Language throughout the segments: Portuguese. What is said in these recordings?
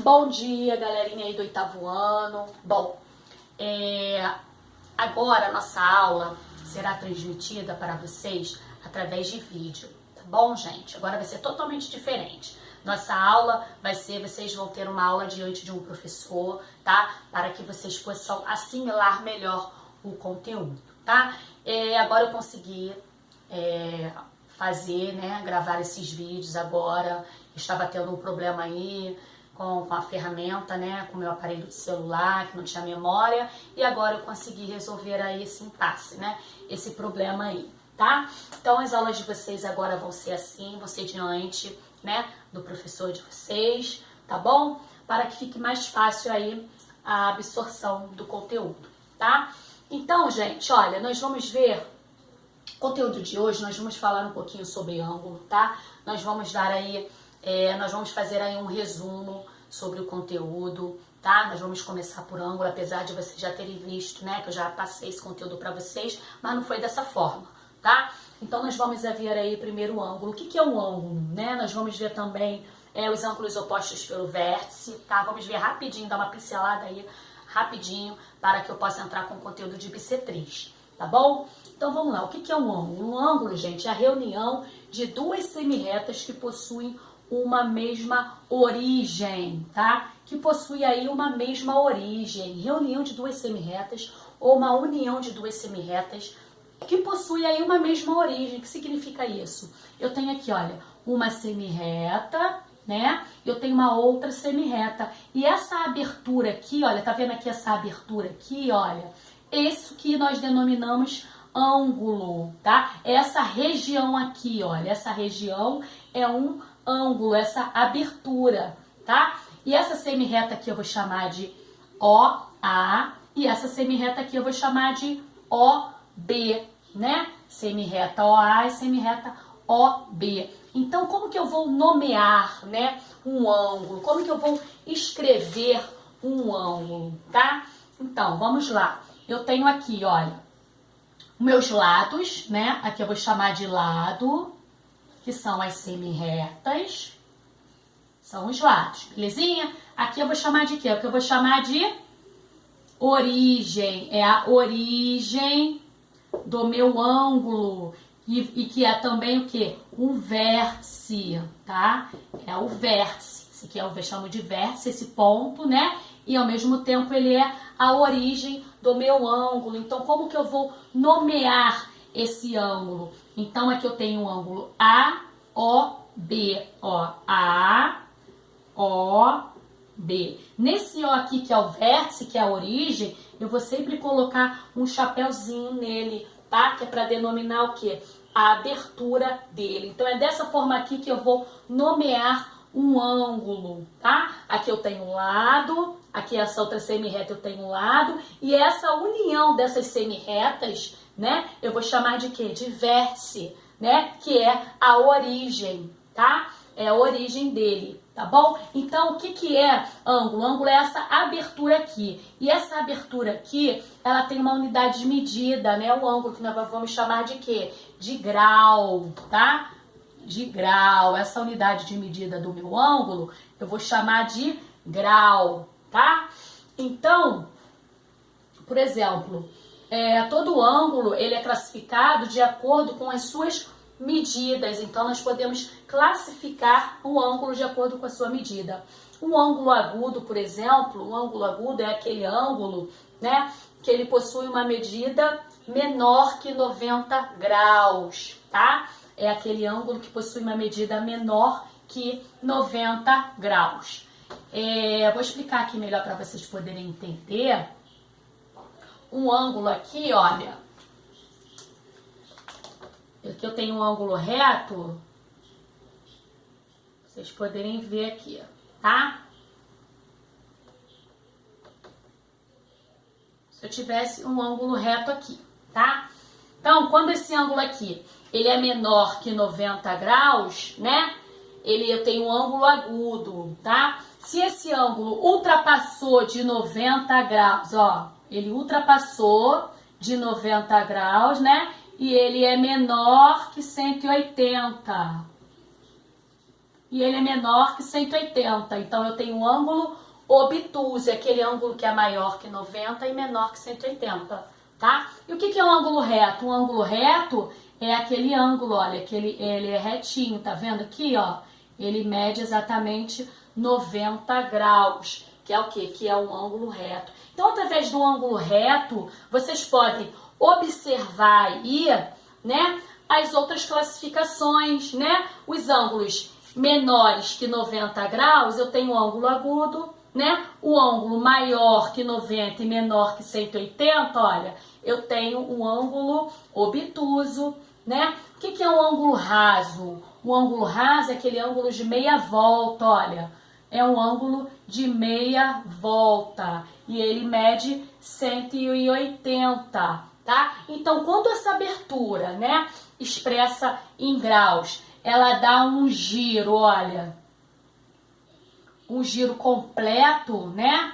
Bom dia, galerinha aí do 8º ano. Bom, agora a nossa aula será transmitida para vocês através de vídeo, tá bom, gente? Agora vai ser totalmente diferente. Nossa aula vai ser, vocês vão ter uma aula diante de um professor, tá? Para que vocês possam assimilar melhor o conteúdo, tá? Agora eu consegui fazer, né, gravar esses vídeos agora. Estava tendo um problema aí com a ferramenta, né, com o meu aparelho de celular, que não tinha memória, e agora eu consegui resolver aí esse impasse, né, esse problema aí, tá? Então as aulas de vocês agora vão ser assim, vão ser diante, né, do professor de vocês, tá bom? Para que fique mais fácil aí a absorção do conteúdo, tá? Então, gente, olha, nós vamos ver o conteúdo de hoje, nós vamos falar um pouquinho sobre ângulo, tá? Nós vamos dar aí nós vamos fazer aí um resumo sobre o conteúdo, tá? Nós vamos começar por ângulo, apesar de vocês já terem visto, né? Que eu já passei esse conteúdo para vocês, mas não foi dessa forma, tá? Então, nós vamos ver aí primeiro o ângulo. O que é um ângulo, né? Nós vamos ver também os ângulos opostos pelo vértice, tá? Vamos ver rapidinho, dar uma pincelada aí, rapidinho, para que eu possa entrar com o conteúdo de bissetriz, tá bom? Então, vamos lá. O que é um ângulo? Um ângulo, gente, é a reunião de duas semirretas que possuem uma mesma origem, tá? Que possui aí uma mesma origem. Reunião de duas semirretas ou uma união de duas semirretas que possui aí uma mesma origem. O que significa isso? Eu tenho aqui, olha, uma semirreta, né? Eu tenho uma outra semirreta. E essa abertura aqui, olha, tá vendo aqui essa abertura aqui, olha? Isso que nós denominamos ângulo, tá? Essa região aqui, olha, essa região é um ângulo, essa abertura, tá? E essa semirreta aqui eu vou chamar de OA e essa semirreta aqui eu vou chamar de OB, né? Semirreta OA e semirreta OB. Então, como que eu vou nomear, né, um ângulo? Como que eu vou escrever um ângulo, tá? Então, vamos lá. Eu tenho aqui, olha, meus lados, né? Aqui eu vou chamar de lado, que são as semirretas, são os lados, belezinha? Aqui eu vou chamar de quê? Aqui eu vou chamar de origem, é a origem do meu ângulo, e que é também o quê? Um vértice, tá? É o vértice, esse aqui eu chamo de vértice, esse ponto, né? E ao mesmo tempo ele é a origem do meu ângulo. Então, como que eu vou nomear esse ângulo? Então, aqui eu tenho o ângulo AOB, ó, AOB. Nesse O aqui, que é o vértice, que é a origem, eu vou sempre colocar um chapéuzinho nele, tá? Que é para denominar o quê? A abertura dele. Então, é dessa forma aqui que eu vou nomear um ângulo, tá? Aqui eu tenho um lado, aqui essa outra semirreta eu tenho um lado, e essa união dessas semirretas, né? Eu vou chamar de quê? De vértice, né? Que é a origem, tá? É a origem dele, tá bom? Então, o que é ângulo? Ângulo é essa abertura aqui. E essa abertura aqui, ela tem uma unidade de medida, né? O ângulo que nós vamos chamar de quê? De grau, tá? De grau. Essa unidade de medida do meu ângulo, eu vou chamar de grau, tá? Então, por exemplo, todo ângulo ele é classificado de acordo com as suas medidas. Então, nós podemos classificar o ângulo de acordo com a sua medida. Um ângulo agudo, por exemplo, um ângulo agudo é aquele ângulo, né, que ele possui uma medida menor que 90 graus, tá? É aquele ângulo que possui uma medida menor que 90 graus. Vou explicar aqui melhor para vocês poderem entender. Um ângulo aqui, olha, aqui eu tenho um ângulo reto, vocês poderem ver aqui, tá? Se eu tivesse um ângulo reto aqui, tá? Então, quando esse ângulo aqui, ele é menor que 90 graus, né? Eu tenho um ângulo agudo, tá? Se esse ângulo ultrapassou de 90 graus, ó, ele ultrapassou de 90 graus, né? E ele é menor que 180. e ele é menor que 180. Então, eu tenho um ângulo obtuso, é aquele ângulo que é maior que 90 e menor que 180, tá? E o que é um ângulo reto? Um ângulo reto é aquele ângulo, olha, que ele é retinho, tá vendo aqui, ó? Ele mede exatamente 90 graus, que é o quê? Que é um ângulo reto. Então, através do ângulo reto, vocês podem observar aí, né, as outras classificações, né? Os ângulos menores que 90 graus, eu tenho um ângulo agudo, né? O ângulo maior que 90 e menor que 180, olha, eu tenho um ângulo obtuso, né? O que é um ângulo raso? O ângulo raso é aquele ângulo de meia volta, olha. É um ângulo de meia volta e ele mede 180, tá? Então, quando essa abertura, né, expressa em graus, ela dá um giro, olha, um giro completo, né?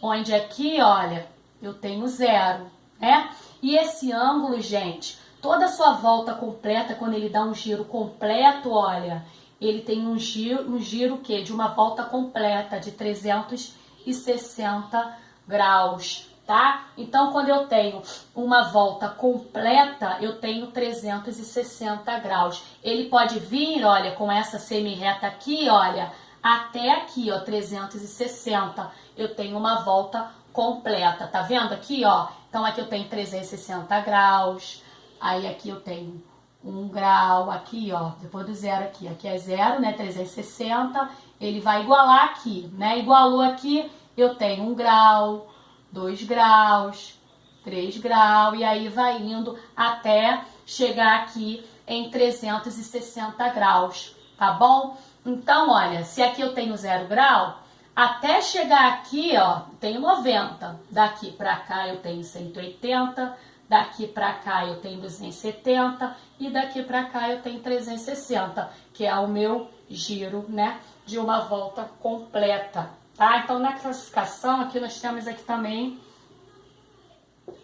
Onde aqui, olha, eu tenho 0, né? E esse ângulo, gente, toda a sua volta completa, quando ele dá um giro completo, olha, ele tem um giro que de uma volta completa de 360 graus, tá? Então, quando eu tenho uma volta completa, eu tenho 360 graus. Ele pode vir, olha, com essa semi-reta aqui, olha, até aqui, ó, 360. Eu tenho uma volta completa, tá vendo aqui, ó? Então, aqui eu tenho 360 graus, aí aqui eu tenho 1 grau, aqui, ó, depois do zero aqui é 0, né, 360, ele vai igualar aqui, né, igualou aqui, eu tenho 1 grau, 2 graus, 3 graus, e aí vai indo até chegar aqui em 360 graus, tá bom? Então, olha, se aqui eu tenho 0 grau, até chegar aqui, ó, tenho 90, daqui pra cá eu tenho 180, daqui pra cá eu tenho 270 e daqui pra cá eu tenho 360, que é o meu giro, né, de uma volta completa, tá? Então, na classificação, aqui nós temos aqui também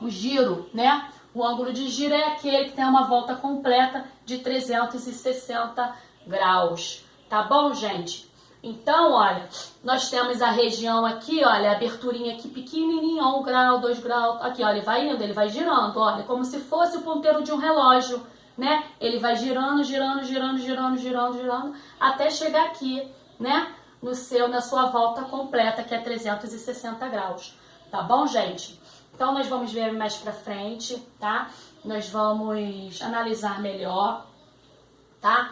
o giro, né? O ângulo de giro é aquele que tem uma volta completa de 360 graus, tá bom, gente? Então, olha, nós temos a região aqui, olha, a aberturinha aqui pequenininha, 1 grau, 2 graus, aqui, olha, ele vai indo, ele vai girando, olha, como se fosse o ponteiro de um relógio, né? Ele vai girando, girando, girando, girando, girando, girando, até chegar aqui, né? Na sua volta completa, que é 360 graus, tá bom, gente? Então, nós vamos ver mais pra frente, tá? Nós vamos analisar melhor, tá?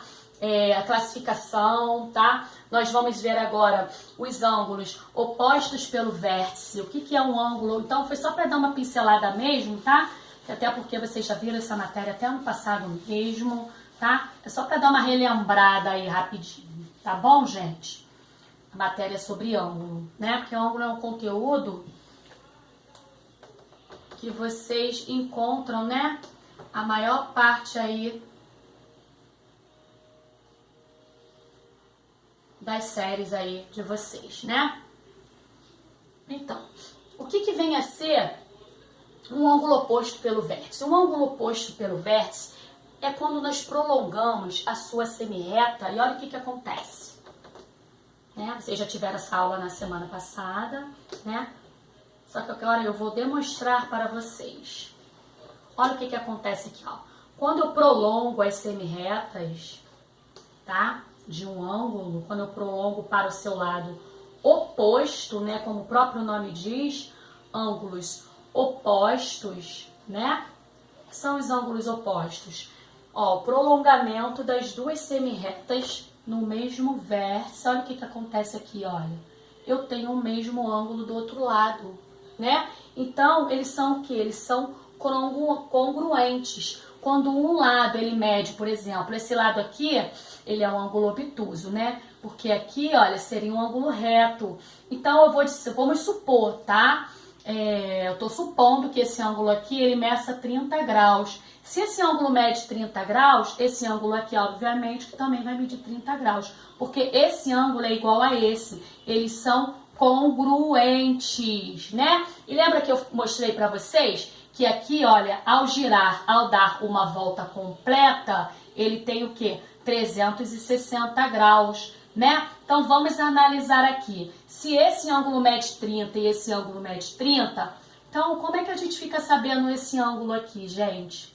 A classificação, tá? Nós vamos ver agora os ângulos opostos pelo vértice. O que é um ângulo? Então, foi só para dar uma pincelada mesmo, tá? Até porque vocês já viram essa matéria até ano passado mesmo, tá? É só para dar uma relembrada aí rapidinho, tá bom, gente? A matéria é sobre ângulo, né? Porque ângulo é um conteúdo que vocês encontram, né? A maior parte aí das séries aí de vocês, né? Então, o que vem a ser um ângulo oposto pelo vértice? Um ângulo oposto pelo vértice é quando nós prolongamos a sua semirreta e olha o que acontece. Né? Vocês já tiveram essa aula na semana passada, né? Só que agora eu vou demonstrar para vocês. Olha o que acontece aqui, ó. Quando eu prolongo as semirretas, tá? De um ângulo, quando eu prolongo para o seu lado oposto, né? Como o próprio nome diz, ângulos opostos, né? São os ângulos opostos. Ó, o prolongamento das duas semirretas no mesmo vértice. Olha o que acontece aqui, olha. Eu tenho o mesmo ângulo do outro lado, né? Então, eles são o quê? Eles são congruentes. Quando um lado ele mede, por exemplo, esse lado aqui, ele é um ângulo obtuso, né? Porque aqui, olha, seria um ângulo reto. Então, vamos supor, tá? Eu tô supondo que esse ângulo aqui, ele meça 30 graus. Se esse ângulo mede 30 graus, esse ângulo aqui, obviamente, que também vai medir 30 graus. Porque esse ângulo é igual a esse. Eles são congruentes, né? E lembra que eu mostrei para vocês que aqui, olha, ao girar, ao dar uma volta completa, ele tem o quê? 360 graus. né? Então, vamos analisar aqui. Se esse ângulo mede 30 e esse ângulo mede 30, então, como é que a gente fica sabendo esse ângulo aqui, gente?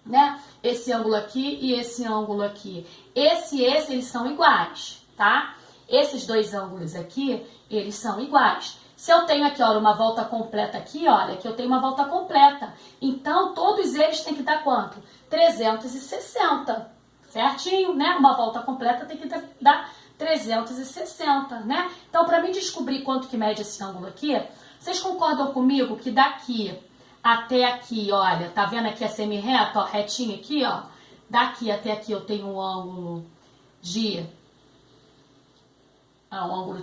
Né? Esse ângulo aqui e esse ângulo aqui. Eles são iguais, tá? Esses dois ângulos aqui, eles são iguais. Se eu tenho aqui, olha, uma volta completa aqui, olha, aqui eu tenho uma volta completa. Então, todos eles têm que dar quanto? 360, certinho, né? Uma volta completa tem que dar 360, né? Então, para mim descobrir quanto que mede esse ângulo aqui, vocês concordam comigo que daqui até aqui, olha, tá vendo aqui a semi-reta, ó, retinha aqui, ó. Daqui até aqui eu tenho um ângulo de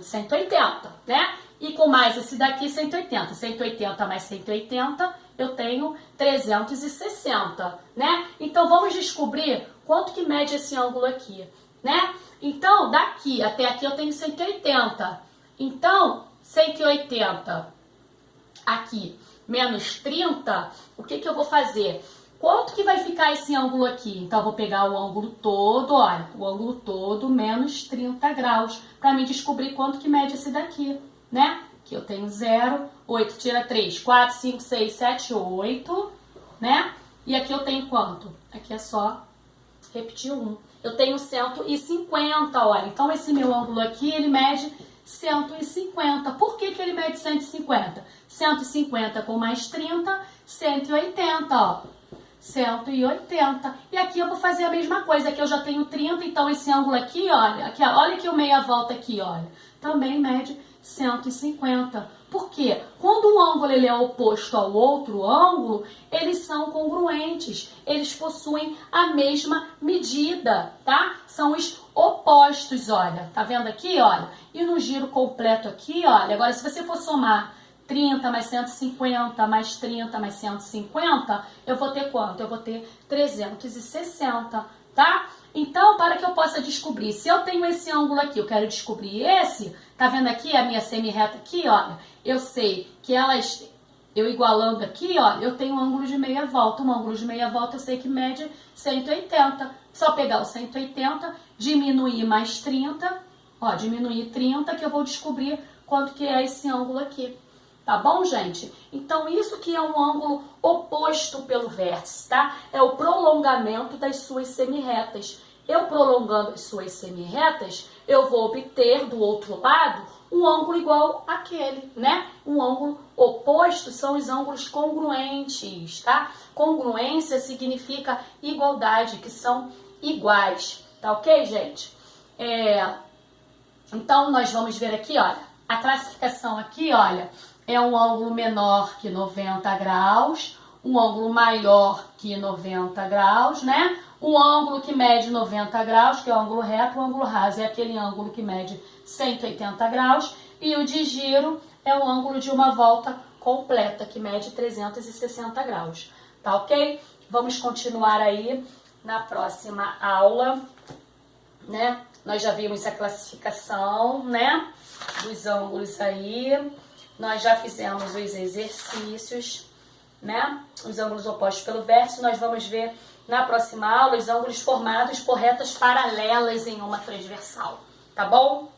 180, né? E com mais esse daqui, 180. 180 mais 180, eu tenho 360, né? Então, vamos descobrir quanto que mede esse ângulo aqui, né? Então, daqui até aqui eu tenho 180. Então, 180 aqui menos 30, o que que eu vou fazer? Quanto que vai ficar esse ângulo aqui? Então, eu vou pegar o ângulo todo, olha, o ângulo todo menos 30 graus, para mim descobrir quanto que mede esse daqui, né? Aqui eu tenho 0, 8 tira 3, 4, 5, 6, 7, 8, né? E aqui eu tenho quanto? Aqui é só repetir 1. Eu tenho 150, olha. Então, esse meu ângulo aqui, ele mede 150. Por que que ele mede 150? 150 com mais 30, 180, ó. 180. E aqui eu vou fazer a mesma coisa. Aqui eu já tenho 30, então esse ângulo aqui, olha. Aqui, olha aqui o meia volta aqui, olha. Também mede 150. Por quê? Quando um ângulo ele é oposto ao outro ângulo, eles são congruentes. Eles possuem a mesma medida, tá? São os opostos, olha. Tá vendo aqui, olha? E no giro completo aqui, olha. Agora, se você for somar 30 mais 150 mais 30 mais 150, eu vou ter quanto? Eu vou ter 360, tá? Então, para que eu possa descobrir, se eu tenho esse ângulo aqui, eu quero descobrir esse, tá vendo aqui a minha semi-reta aqui, olha? Eu sei que eu igualando aqui, ó, eu tenho um ângulo de meia volta. Um ângulo de meia volta eu sei que mede 180. Só pegar o 180, diminuir mais 30, ó, diminuir 30, que eu vou descobrir quanto que é esse ângulo aqui. Tá bom, gente? Então, isso que é um ângulo oposto pelo vértice, tá? É o prolongamento das suas semi-retas. Eu prolongando as suas semi-retas, eu vou obter do outro lado um ângulo igual àquele, né? Um ângulo oposto são os ângulos congruentes, tá? Congruência significa igualdade, que são iguais, tá ok, gente? Então, nós vamos ver aqui, olha, a classificação aqui, olha, é um ângulo menor que 90 graus, um ângulo maior que 90 graus, né? Um ângulo que mede 90 graus, que é o ângulo reto, o ângulo raso é aquele ângulo que mede 180 graus, e o de giro é o ângulo de uma volta completa, que mede 360 graus, tá ok? Vamos continuar aí na próxima aula, né? Nós já vimos a classificação, né, dos ângulos aí. Nós já fizemos os exercícios, né? Os ângulos opostos pelo vértice. Nós vamos ver na próxima aula os ângulos formados por retas paralelas em uma transversal, tá bom?